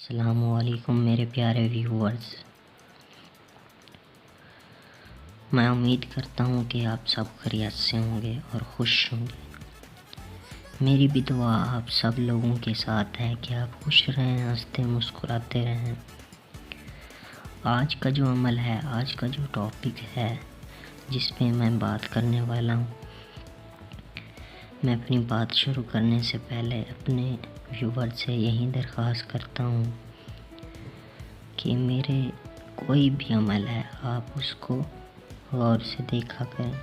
अस्सलामुअलैकुम मेरे प्यारे व्यूअर्स। मैं उम्मीद करता हूँ कि आप सब खैरियत से होंगे और खुश होंगे। मेरी भी दुआ आप सब लोगों के साथ है कि आप खुश रहें, हंसते मुस्कुराते रहें। आज का जो अमल है, आज का जो टॉपिक है जिस पे मैं बात करने वाला हूँ, मैं अपनी बात शुरू करने से पहले अपने व्यूवर से यही दरख्वास्त करता हूँ कि मेरे कोई भी अमल है आप उसको गौर से देखा करें,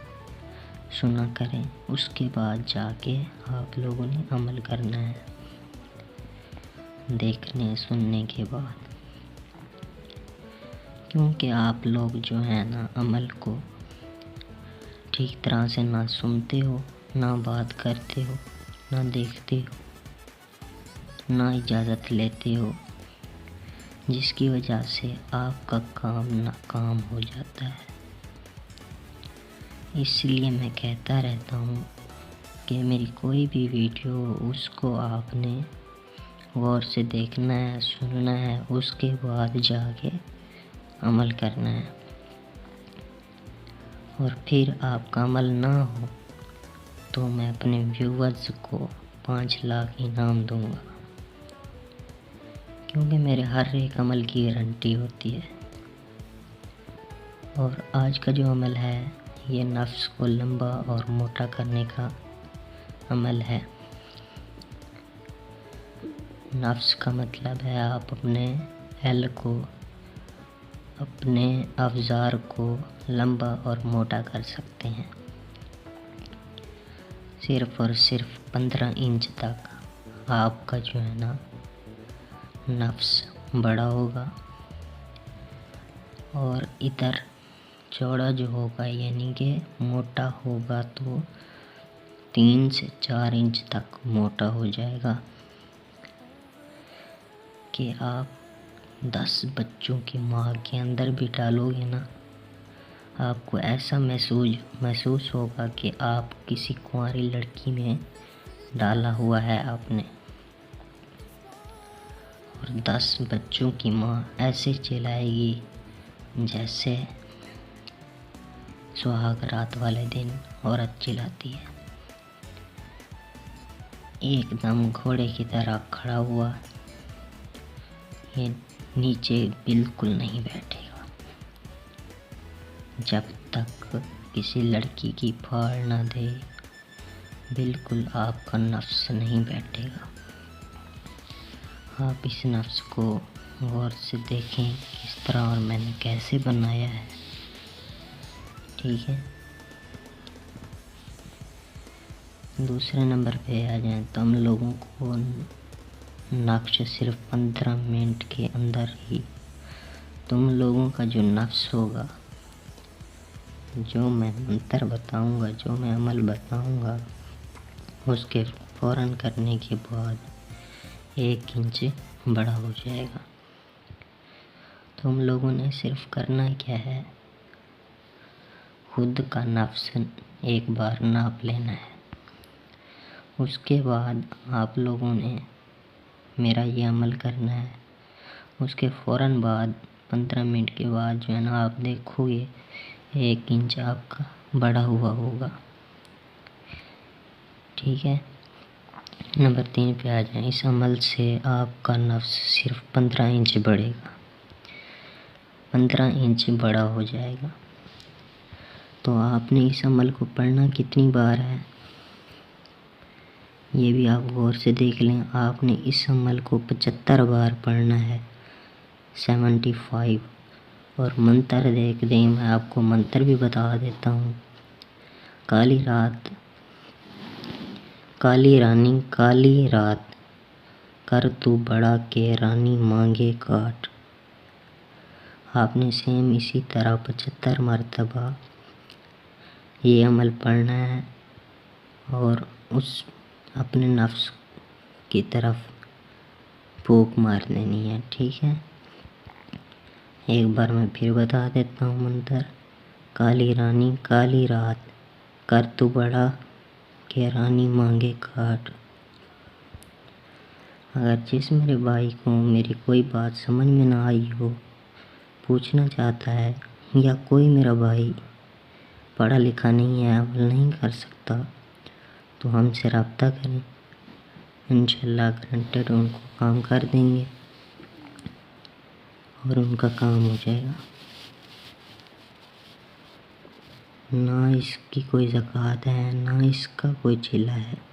सुना करें, उसके बाद जाके आप लोगों ने अमल करना है। देखने सुनने के बाद, क्योंकि आप लोग जो है ना अमल को ठीक तरह से ना सुनते हो, ना बात करते हो, ना देखते हो, ना इजाज़त लेते हो, जिसकी वजह से आपका काम नाकाम हो जाता है। इसलिए मैं कहता रहता हूँ कि मेरी कोई भी वीडियो उसको आपने गौर से देखना है, सुनना है, उसके बाद जाके अमल करना है। और फिर आपका अमल ना हो तो मैं अपने व्यूवर्स को 5 लाख इनाम दूंगा, क्योंकि मेरे हर एक अमल की गारंटी होती है। और आज का जो अमल है ये नफ्स को लंबा और मोटा करने का अमल है। नफ्स का मतलब है आप अपने एल को, अपने अवजार को लंबा और मोटा कर सकते हैं। सिर्फ और सिर्फ 15 इंच तक आपका जो है ना नफ्स बड़ा होगा, और इधर चौड़ा जो होगा यानी कि मोटा होगा तो 3 से 4 इंच तक मोटा हो जाएगा कि आप 10 बच्चों की माँ के अंदर भी डालोगे ना, आपको ऐसा महसूस होगा कि आप किसी कुंवारी लड़की में डाला हुआ है आपने। और 10 बच्चों की माँ ऐसे चिल्लाएगी जैसे सुहाग रात वाले दिन औरत चिल्लाती है। एकदम घोड़े की तरह खड़ा हुआ, ये नीचे बिल्कुल नहीं बैठेगा जब तक किसी लड़की की फाड़ ना दे। बिल्कुल आपका नफ्स नहीं बैठेगा। आप इस नफ्स को गौर से देखें किस तरह और मैंने कैसे बनाया है, ठीक है। दूसरे नंबर पे आ जाएं तो हम लोगों को नक्श सिर्फ 15 मिनट के अंदर ही तुम लोगों का जो नफ्स होगा, जो मैं मंत्र बताऊंगा, जो मैं अमल बताऊंगा, उसके फ़ौरन करने के बाद 1 इंच बड़ा हो जाएगा। तुम लोगों ने सिर्फ करना क्या है, खुद का नफ्स एक बार नाप लेना है। उसके बाद आप लोगों ने मेरा ये अमल करना है। उसके फ़ौरन बाद 15 मिनट के बाद जो है ना आप देखोगे 1 इंच आपका बड़ा हुआ होगा, ठीक है। नंबर 3 पे आ जाए। इस अमल से आपका नफ्स सिर्फ 15 इंच बढ़ेगा, 15 इंच बड़ा हो जाएगा। तो आपने इस अमल को पढ़ना कितनी बार है ये भी आप गौर से देख लें। आपने इस अमल को 75 बार पढ़ना है, 75। और मंत्र देख दें, मैं आपको मंत्र भी बता देता हूँ। काली रात, काली रानी काली रात, कर तू बड़ा के रानी मांगे काट। आपने सेम इसी तरह 75 मरतबा ये अमल पढ़ना है और उस अपने नफ्स की तरफ फूंक मार देनी है, ठीक है। एक बार मैं फिर बता देता हूँ मंत्र। काली रानी काली रात, कर तू बड़ा के रानी मांगे काट। अगर जिस मेरे भाई को मेरी कोई बात समझ में ना आई हो, पूछना चाहता है, या कोई मेरा भाई पढ़ा लिखा नहीं है, अमल नहीं कर सकता, तो हमसे रब्ता करें। इंशाल्लाह गारंटेड उनको काम कर देंगे और उनका काम हो जाएगा। ना इसकी कोई ज़कात है, ना इसका कोई चिल्ला है।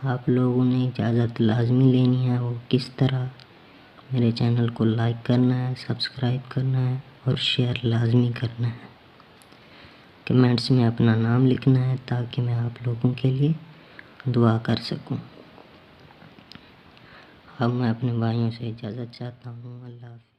आप लोगों ने इजाज़त लाजमी लेनी है। वो किस तरह? मेरे चैनल को लाइक करना है, सब्सक्राइब करना है और शेयर लाजमी करना है। कमेंट्स में अपना नाम लिखना है ताकि मैं आप लोगों के लिए दुआ कर सकूं। अब मैं अपने भाइयों से इजाज़त चाहता हूँ। अल्लाह हाफ़िज़।